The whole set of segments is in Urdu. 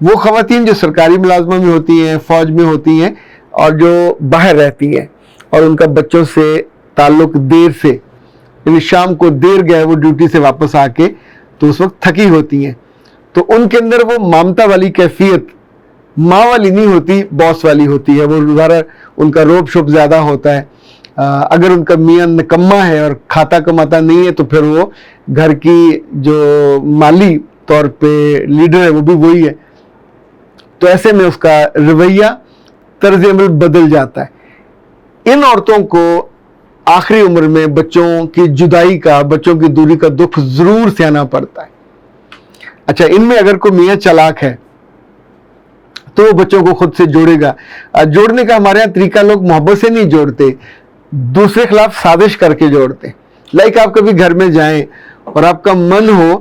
وہ خواتین جو سرکاری ملازمہ میں ہوتی ہیں, فوج میں ہوتی ہیں, اور جو باہر رہتی ہیں اور ان کا بچوں سے تعلق دیر سے, یعنی شام کو دیر گئے وہ ڈیوٹی سے واپس آ کے, تو اس وقت تھکی ہوتی ہیں, تو ان کے اندر وہ مامتا والی کیفیت ماں والی نہیں ہوتی, باس والی ہوتی ہے. وہ ذرا ان کا روب شوب زیادہ ہوتا ہے. اگر ان کا میاں نکما ہے اور کھاتا کماتا نہیں ہے تو پھر وہ گھر کی جو مالی طور پہ لیڈر ہے وہ بھی وہی ہے. تو ایسے میں اس کا رویہ, طرز عمل بدل جاتا ہے. ان عورتوں کو آخری عمر میں بچوں کی جدائی کا, بچوں کی دوری کا دکھ ضرور سہنا پڑتا ہے. اچھا, ان میں اگر کوئی میاں چالاک ہے تو وہ بچوں کو خود سے جوڑے گا. جوڑنے کا ہمارے یہاں طریقہ لوگ محبت سے نہیں جوڑتے, دوسرے خلاف سازش کر کے جوڑتے. لائک آپ کبھی گھر میں جائیں اور آپ کا من ہو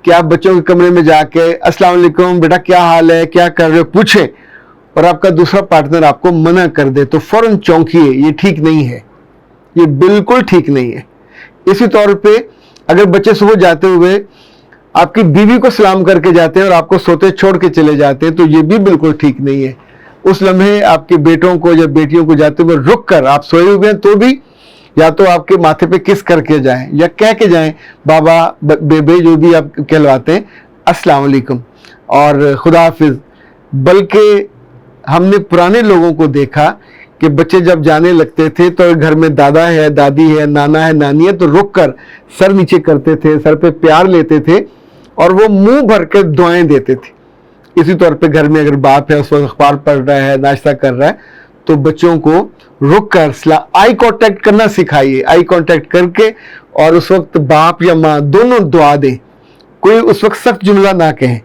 کہ آپ بچوں کے کمرے میں جا کے السلام علیکم بیٹا کیا حال ہے, کیا کر رہے ہو, پوچھیں, اور آپ کا دوسرا پارٹنر آپ کو منع کر دے تو فوراً چونکیے. یہ ٹھیک نہیں ہے, یہ بالکل ٹھیک نہیں ہے. اسی طور پہ اگر بچے صبح جاتے ہوئے آپ کی بیوی کو سلام کر کے جاتے ہیں اور آپ کو سوتے چھوڑ کے چلے جاتے ہیں تو یہ بھی بالکل ٹھیک نہیں ہے. اس لمحے آپ کے بیٹوں کو یا بیٹیوں کو جاتے ہوئے رک کر, آپ سوئے ہوئے ہیں تو بھی یا تو آپ کے ماتھے پہ کس کر کے جائیں یا کہہ کے جائیں بابا بیبے جو بھی آپ کہلواتے ہیں, السلام علیکم اور خدا حافظ. بلکہ ہم نے پرانے لوگوں کو دیکھا کہ بچے جب جانے لگتے تھے تو گھر میں دادا ہے, دادی ہے, نانا ہے, نانی ہے, تو رک کر سر نیچے کرتے تھے, سر پہ پیار لیتے تھے اور وہ منہ بھر کے دعائیں دیتے تھے. اسی طور پہ گھر میں اگر باپ ہے اس وقت اخبار پڑھ رہا ہے, ناشتہ کر رہا ہے, تو بچوں کو رک کر آئی کانٹیکٹ کرنا سکھائیے. آئی کانٹیکٹ کر کے اور اس وقت باپ یا ماں دونوں دعا دیں. کوئی اس وقت سخت جملہ نہ کہیں.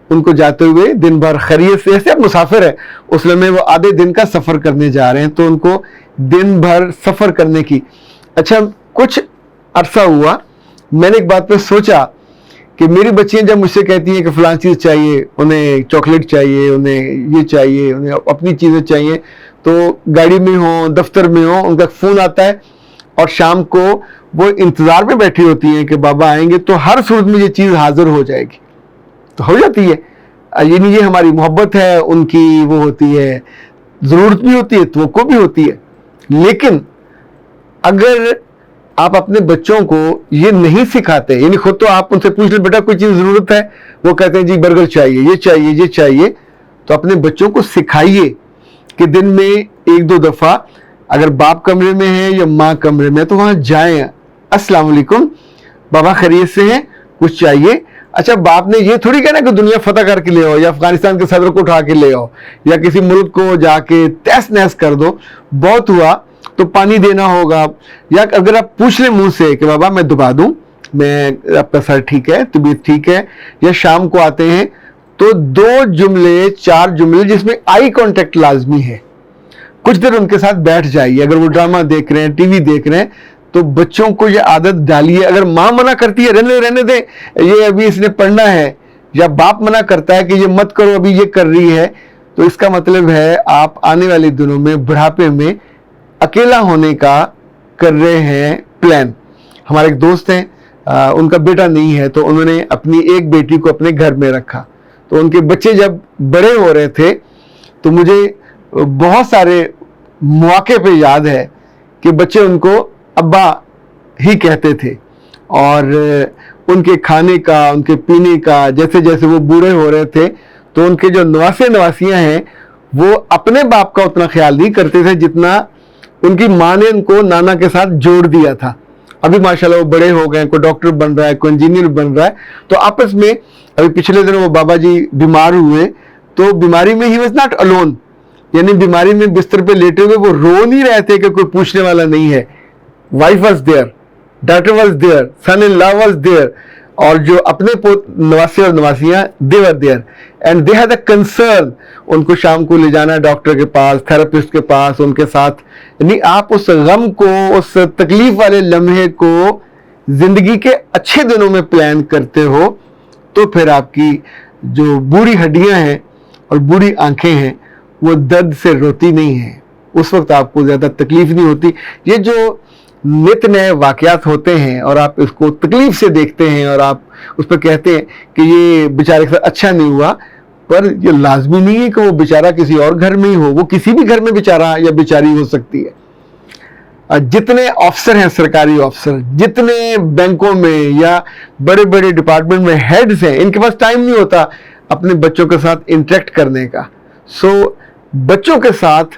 ان کو جاتے ہوئے دن بھر خیریت سے, جیسے اب مسافر ہے اس لمحے وہ آدھے دن کا سفر کرنے جا رہے ہیں تو ان کو دن بھر سفر کرنے کی. اچھا, کچھ عرصہ ہوا, میں نے ایک بات پہ سوچا کہ میری بچیاں جب مجھ سے کہتی ہیں کہ فلاں چیز چاہیے, انہیں چاکلیٹ چاہیے, انہیں یہ چاہیے, انہیں اپنی چیزیں چاہیے, تو گاڑی میں ہوں, دفتر میں ہوں, ان کا فون آتا ہے اور شام کو وہ انتظار میں بیٹھی ہوتی ہیں کہ بابا آئیں گے تو ہر صورت میں یہ چیز حاضر ہو جائے گی. تو ہو جاتی ہے, یعنی یہ ہماری محبت ہے, ان کی وہ ہوتی ہے, ضرورت بھی ہوتی ہے, توقع بھی ہوتی ہے. لیکن اگر آپ اپنے بچوں کو یہ نہیں سکھاتے, یعنی خود تو آپ ان سے پوچھ لیں بیٹا کوئی چیز ضرورت ہے, وہ کہتے ہیں جی برگر چاہیے, یہ چاہیے, یہ چاہیے, تو اپنے بچوں کو سکھائیے کہ دن میں ایک دو دفعہ اگر باپ کمرے میں ہے یا ماں کمرے میں تو وہاں جائیں, السلام علیکم بابا خیریت سے ہیں, کچھ چاہیے. اچھا, باپ نے یہ تھوڑی کہنا کہ دنیا فتح کر کے لے آؤ یا افغانستان کے صدر کو اٹھا کے لے آؤ یا کسی ملک کو جا کے تیس نیس کر دو. بہت ہوا تو پانی دینا ہوگا, یا اگر آپ پوچھ لیں منہ سے کہ بابا میں دبا دوں, میں آپ کا سر ٹھیک ہے, طبیعت ٹھیک ہے, یا شام کو آتے ہیں تو 2 جملے 4 جملے جس میں آئی کانٹیکٹ لازمی ہے. کچھ دیر ان کے ساتھ بیٹھ جائیے. اگر وہ ڈرامہ دیکھ رہے ہیں, ٹی وی دیکھ رہے ہیں, تو بچوں کو یہ عادت ڈالیے. اگر ماں منع کرتی ہے رہنے دیں, یہ ابھی اس نے پڑھنا ہے, یا باپ منع کرتا ہے کہ یہ مت کرو ابھی یہ کر رہی ہے, تو اس کا مطلب ہے آپ آنے والے دنوں میں بڑھاپے میں اکیلا ہونے کا کر رہے ہیں پلان. ہمارے ایک دوست ہیں, ان کا بیٹا نہیں ہے تو انہوں نے اپنی ایک بیٹی کو اپنے گھر میں رکھا. تو ان کے بچے جب بڑے ہو رہے تھے تو مجھے بہت سارے مواقع پہ یاد ہے کہ بچے ان کو ابا ہی کہتے تھے, اور ان کے کھانے کا, ان کے پینے کا, جیسے جیسے وہ بوڑھے ہو رہے تھے تو ان کے جو نواسے نواسیاں ہیں وہ اپنے باپ کا اتنا خیال نہیں کرتے تھے جتنا ان کی ماں نے ان کو نانا کے ساتھ جوڑ دیا تھا. ابھی ماشاءاللہ وہ بڑے ہو گئے, کوئی ڈاکٹر بن رہا ہے, کوئی انجینئر بن رہا ہے, تو آپس میں ابھی پچھلے دنوں وہ بابا جی بیمار ہوئے تو بیماری میں ہی واز ناٹ الون, یعنی بیماری میں بستر پہ لیٹے ہوئے وہ رو نہیں رہے تھے کہ کوئی پوچھنے والا نہیں ہے. Wife was there, daughter was there, son in law was there, اور جو اپنے نواسے اور نواسیاں they were there and they had a concern. ان کو شام کو لے جانا ڈاکٹر کے پاس, تھراپسٹ کے پاس, ان کے ساتھ. یعنی آپ اس غم کو, اس تکلیف والے لمحے کو زندگی کے اچھے دنوں میں پلان کرتے ہو تو پھر آپ کی جو بوڑھی ہڈیاں ہیں اور بوڑھی آنکھیں ہیں وہ درد سے روتی نہیں ہیں. اس وقت آپ کو زیادہ تکلیف نہیں ہوتی. یہ جو نت نئے واقعات ہوتے ہیں اور آپ اس کو تکلیف سے دیکھتے ہیں اور آپ اس پہ کہتے ہیں کہ یہ بیچارے کے ساتھ اچھا نہیں ہوا, پر یہ لازمی نہیں ہے کہ وہ بیچارہ کسی اور گھر میں ہی ہو، وہ کسی بھی گھر میں بیچارہ یا بیچاری ہو سکتی ہے۔ جتنے افسر ہیں، سرکاری افسر، جتنے بینکوں میں یا بڑے بڑے ڈپارٹمنٹ میں ہیڈز ہیں، ان کے پاس ٹائم نہیں ہوتا اپنے بچوں کے ساتھ انٹریکٹ کرنے کا۔ سو بچوں کے ساتھ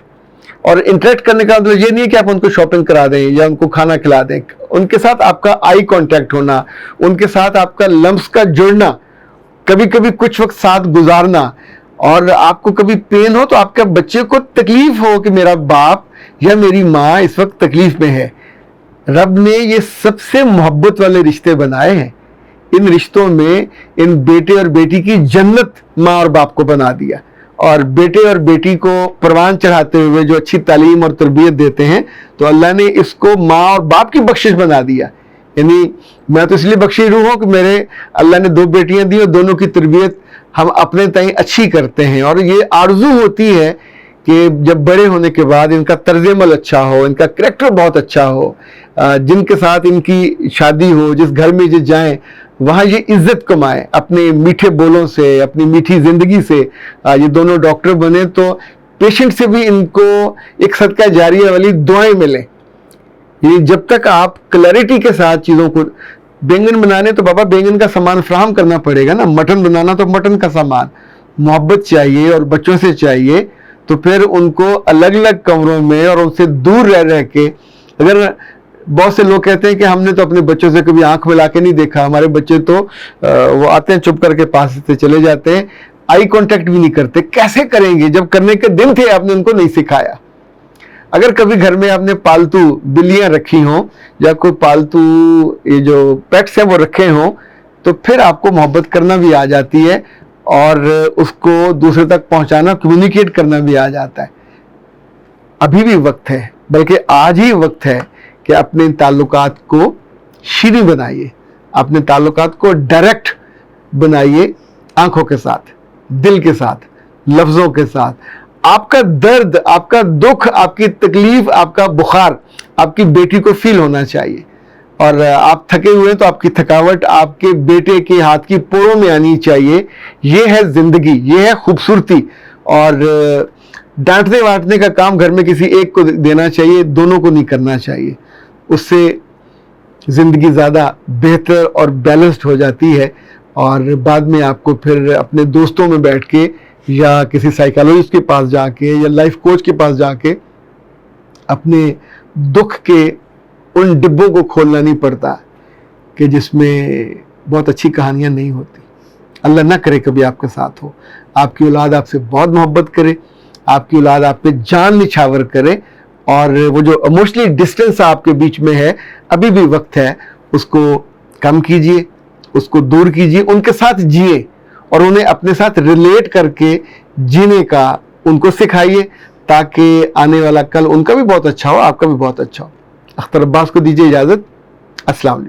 اور انٹریکٹ کرنے کا مطلب یہ نہیں ہے کہ آپ ان کو شاپنگ کرا دیں یا ان کو کھانا کھلا دیں، ان کے ساتھ آپ کا آئی کانٹیکٹ ہونا، ان کے ساتھ آپ کا لمس کا جڑنا، کبھی کبھی کچھ وقت ساتھ گزارنا، اور آپ کو کبھی پین ہو تو آپ کے بچے کو تکلیف ہو کہ میرا باپ یا میری ماں اس وقت تکلیف میں ہے۔ رب نے یہ سب سے محبت والے رشتے بنائے ہیں، ان رشتوں میں ان بیٹے اور بیٹی کی جنت ماں اور باپ کو بنا دیا، اور بیٹے اور بیٹی کو پروان چڑھاتے ہوئے جو اچھی تعلیم اور تربیت دیتے ہیں تو اللہ نے اس کو ماں اور باپ کی بخشش بنا دیا۔ یعنی میں تو اس لیے بخشی روح ہوں کہ میرے اللہ نے 2 بیٹیاں دی اور دونوں کی تربیت ہم اپنے تئیں اچھی کرتے ہیں، اور یہ آرزو ہوتی ہے کہ جب بڑے ہونے کے بعد ان کا طرز عمل اچھا ہو، ان کا کریکٹر بہت اچھا ہو، جن کے ساتھ ان کی شادی ہو، جس گھر میں جو جائیں وہاں یہ عزت کمائیں اپنے میٹھے بولوں سے، اپنی میٹھی زندگی سے۔ یہ دونوں ڈاکٹر بنے تو پیشنٹ سے بھی ان کو ایک صدقہ جاریہ والی دعائیں ملیں۔ یہ جب تک آپ کلیئرٹی کے ساتھ چیزوں کو، بینگن بنانے تو بابا بینگن کا سامان فراہم کرنا پڑے گا نا، مٹن بنانا تو مٹن کا سامان، محبت چاہیے اور بچوں سے چاہیے، تو پھر ان کو الگ الگ کمروں میں اور ان سے دور رہ کے، اگر بہت سے لوگ کہتے ہیں کہ ہم نے تو اپنے بچوں سے کبھی آنکھ ملا کے نہیں دیکھا، ہمارے بچے تو وہ آتے ہیں چپ کر کے پاس سے چلے جاتے ہیں، آئی کانٹیکٹ بھی نہیں کرتے۔ کیسے کریں گے جب کرنے کے دن تھے آپ نے ان کو نہیں سکھایا؟ اگر کبھی گھر میں آپ نے پالتو بلیاں رکھی ہوں یا کوئی پالتو یہ جو پیٹس ہیں وہ رکھے ہوں تو پھر آپ کو محبت کرنا بھی آ جاتی ہے، اور اس کو دوسرے تک پہنچانا، کمیونیکیٹ کرنا بھی آ جاتا ہے۔ ابھی بھی وقت ہے، بلکہ آج ہی وقت ہے کہ اپنے تعلقات کو شیریں بنائیے، اپنے تعلقات کو ڈائریکٹ بنائیے، آنکھوں کے ساتھ، دل کے ساتھ، لفظوں کے ساتھ۔ آپ کا درد، آپ کا دکھ، آپ کی تکلیف، آپ کا بخار آپ کی بیٹی کو فیل ہونا چاہیے، اور آپ تھکے ہوئے تو آپ کی تھکاوٹ آپ کے بیٹے کے ہاتھ کی پوروں میں آنی چاہیے۔ یہ ہے زندگی، یہ ہے خوبصورتی، اور ڈانٹنے وانٹنے کا کام گھر میں کسی ایک کو دینا چاہیے، دونوں کو نہیں کرنا چاہیے۔ اس سے زندگی زیادہ بہتر اور بیلنسڈ ہو جاتی ہے، اور بعد میں آپ کو پھر اپنے دوستوں میں بیٹھ کے یا کسی سائیکالوجسٹ کے پاس جا کے یا لائف کوچ کے پاس جا کے اپنے دکھ کے ان ڈبوں کو کھولنا نہیں پڑتا کہ جس میں بہت اچھی کہانیاں نہیں ہوتی۔ اللہ نہ کرے کبھی آپ کے ساتھ ہو، آپ کی اولاد آپ سے بہت محبت کرے، آپ کی اولاد آپ پہ جان نچھاور کرے، اور وہ جو ایموشنلی ڈسٹینس آپ کے بیچ میں ہے، ابھی بھی وقت ہے، اس کو کم کیجئے، اس کو دور کیجئے، ان کے ساتھ جیے، اور انہیں اپنے ساتھ ریلیٹ کر کے جینے کا ان کو سکھائیے، تاکہ آنے والا کل ان کا بھی بہت اچھا ہو، آپ کا بھی بہت اچھا ہو۔ اختر عباس کو دیجیے اجازت۔ السلام علیکم۔